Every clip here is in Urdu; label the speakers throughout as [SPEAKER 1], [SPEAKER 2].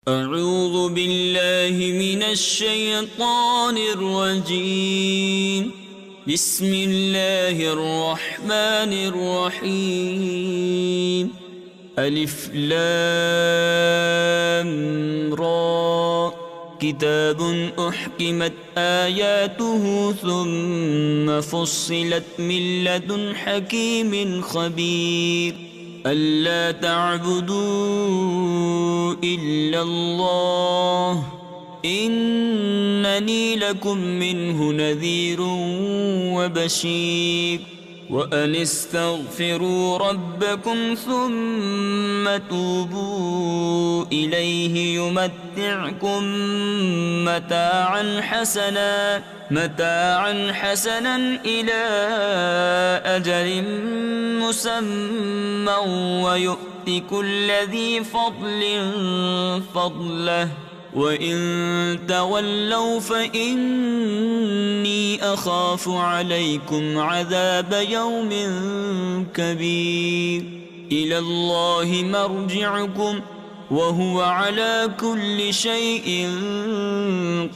[SPEAKER 1] أعوذ بالله من الشيطان الرجيم بسم الله الرحمن الرحيم ألف لام را كتاب أحكمت آياته ثم فصلت من لدن حكيم خبير ألا تعبدوا إلا الله إنني لكم منه نذير وبشير وأن استغفروا ربكم ثم توبوا إليه يمتعكم متاعا حسنا إلى أجل مسمى ويؤت كل ذي فضل فضله وإن تولوا فإني أخاف عليكم عذاب يوم كبير إلى الله مرجعكم وهو على كل شيء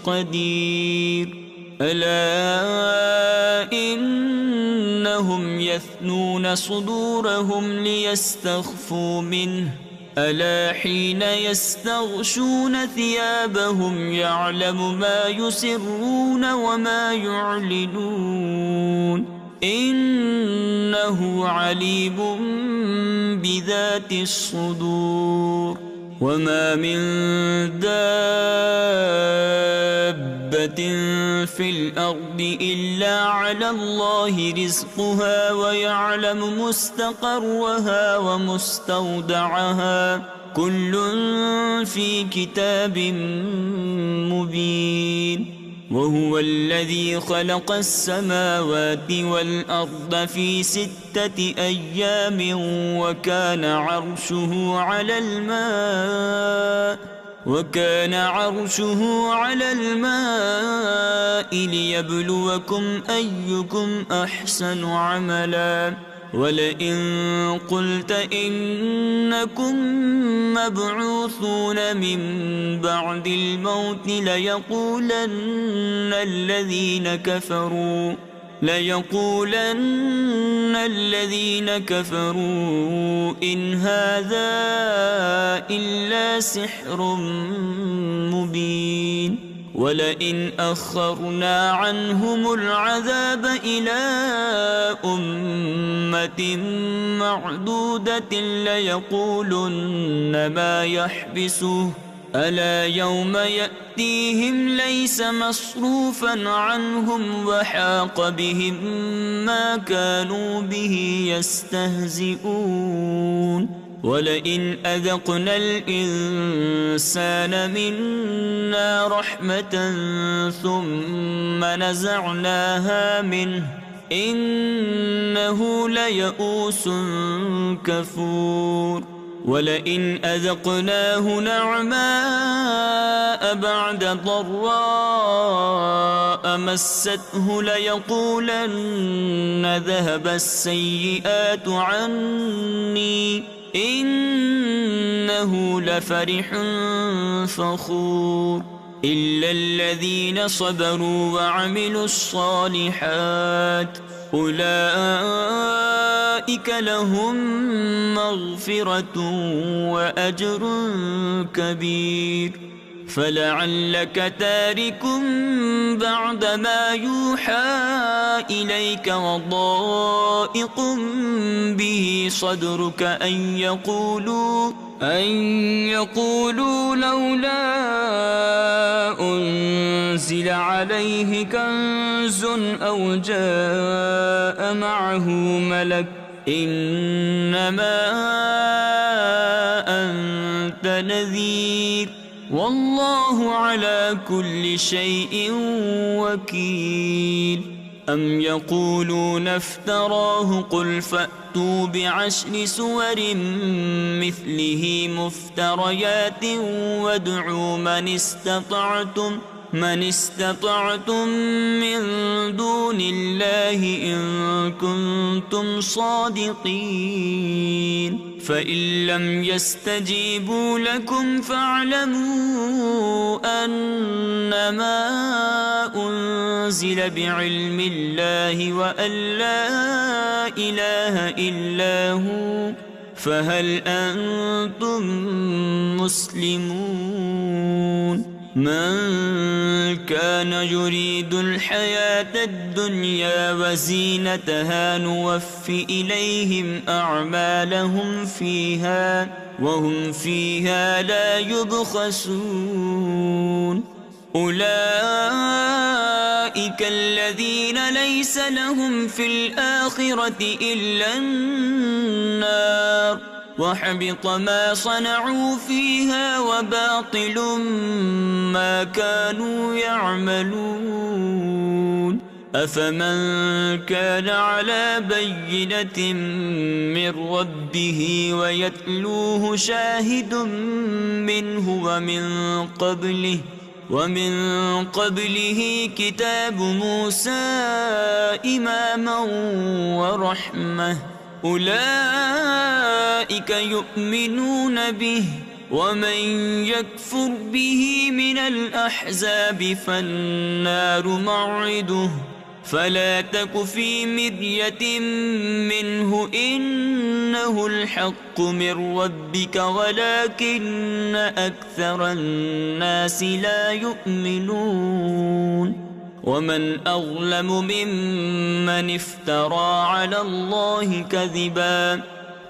[SPEAKER 1] قدير ألا إنهم يثنون صدورهم ليستخفوا منه ألا حين يستغشون ثيابهم يعلم ما يسرون وما يعلنون إنه عليم بذات الصدور وما من دابة في الأرض إلا على الله رزقها ويعلم مستقرها ومستودعها كل في كتاب مبين وهو الذي خلق السماوات والأرض في 6 أيام وكان عرشه على الماء ليبلوكم أيكم أحسن عملا ولئن قلت إنكم مبعوثون من بعد الموت ليقولن الذين كفروا إن هذا إلا سحر مبين ولئن أخرنا عنهم العذاب إلى أمة معدودة ليقولن ما يحبسه ألا يوم يأتيهم ليس مصروفا عنهم وحاق بهم ما كانوا به يستهزئون ولئن أذقنا الإنسان منا رحمة ثم نزعناها منه إنه ليئوس كفور ولئن أذقناه نعماء بعد ضراء مسته ليقولن ذهب السيئات عني إنه لفرح فخور إلا الذين صبروا وعملوا الصالحات أولئك لهم مغفرة وأجر كبير فلعلك تارك بعد ما يوحى إليك وضائق به صدرك أن يقولوا لولا أنزل عليه كنز أو جاء معه ملك إنما أنت نذير والله على كل شيء وكيل أم يقولون افتراه قل فأتوا ب10 سور مثله مفتريات وادعوا من استطعتم من استطعتم من دون الله إن كنتم صادقين فإن لم يستجيبوا لكم فاعلموا أنما أنزل بعلم الله وأن لا إله إلا هو فهل أنتم مسلمون من كان يريد الحياة الدنيا وزينتها نوف إليهم أعمالهم فيها وهم فيها لا يبخسون أولئك الذين ليس لهم في الآخرة إلا النار وحبط ما صنعوا فيها وباطل ما كانوا يعملون أفمن كان على بينة من ربه ويتلوه شاهد منه ومن قبله كتاب موسى إماما ورحمة أولئك يؤمنون به ومن يكفر به من الأحزاب فالنار موعده فلا تك في مرية منه إنه الحق من ربك ولكن أكثر الناس لا يؤمنون ومن أظلم ممن افترى على الله كذبا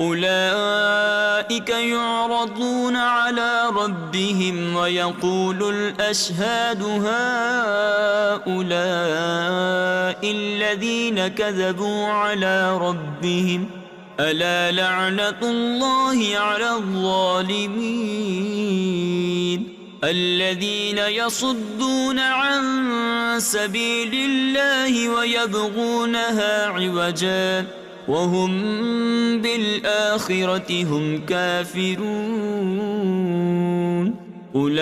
[SPEAKER 1] أولئك يعرضون على ربهم ويقول الأشهاد هؤلاء الذين كذبوا على ربهم ألا لعنة الله على الظالمين الذين يصدون عن سبيل الله ويبغونها عوجا وهم بالآخرة هم كافرون أولئك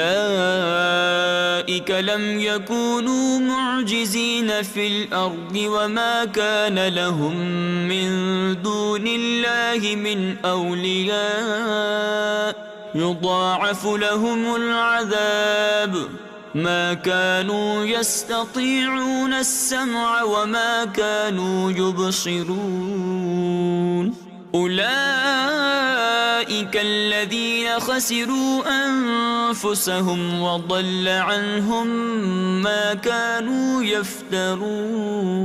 [SPEAKER 1] لم يكونوا معجزين في الأرض وما كان لهم من دون الله من أولياء يضاعف لهم العذاب ما كانوا يستطيعون السمع وما كانوا يبصرون أولئك الذين خسروا أنفسهم وضل عنهم ما كانوا يفترون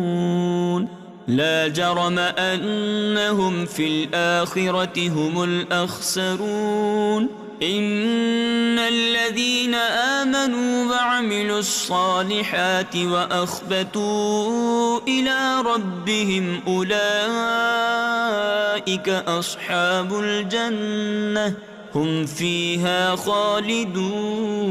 [SPEAKER 1] لا جرم أنهم في الآخرة هم الأخسرون إن الذين آمنوا وعملوا الصالحات وأخبتوا إلى ربهم أولئك أصحاب الجنة هم فيها خالدون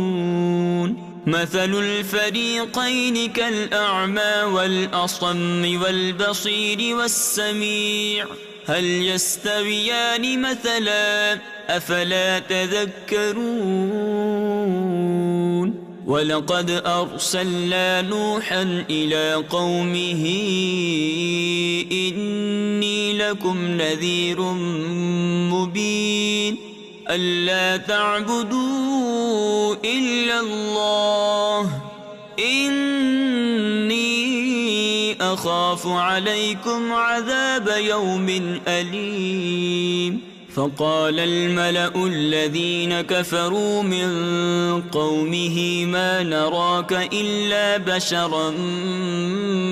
[SPEAKER 1] مثل الفريقين كالأعمى والأصم والبصير والسميع هل يستويان مثلا أفلا تذكرون ولقد أرسلنا نوحا إلى قومه إني لكم نذير مبين ألا تعبدوا إلا الله إني أخاف عليكم عذاب يوم أليم فقال الملأ الذين كفروا من قومه ما نراك إلا بشرا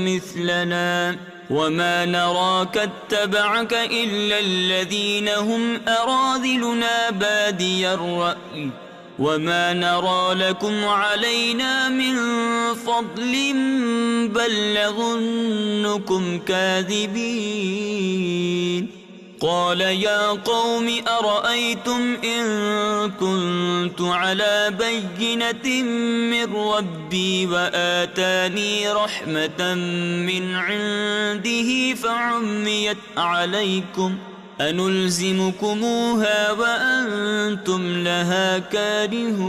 [SPEAKER 1] مثلنا وما نراك اتبعك إلا الذين هم أراذلنا بادي الرأي وما نرى لكم علينا من فضل بل نظنكم كاذبين قال يا قوم أرأيتم إن كنت على بينة من ربي وآتاني رحمة من عنده فعميت عليكم أنلزمكموها وأنتم لها كارهون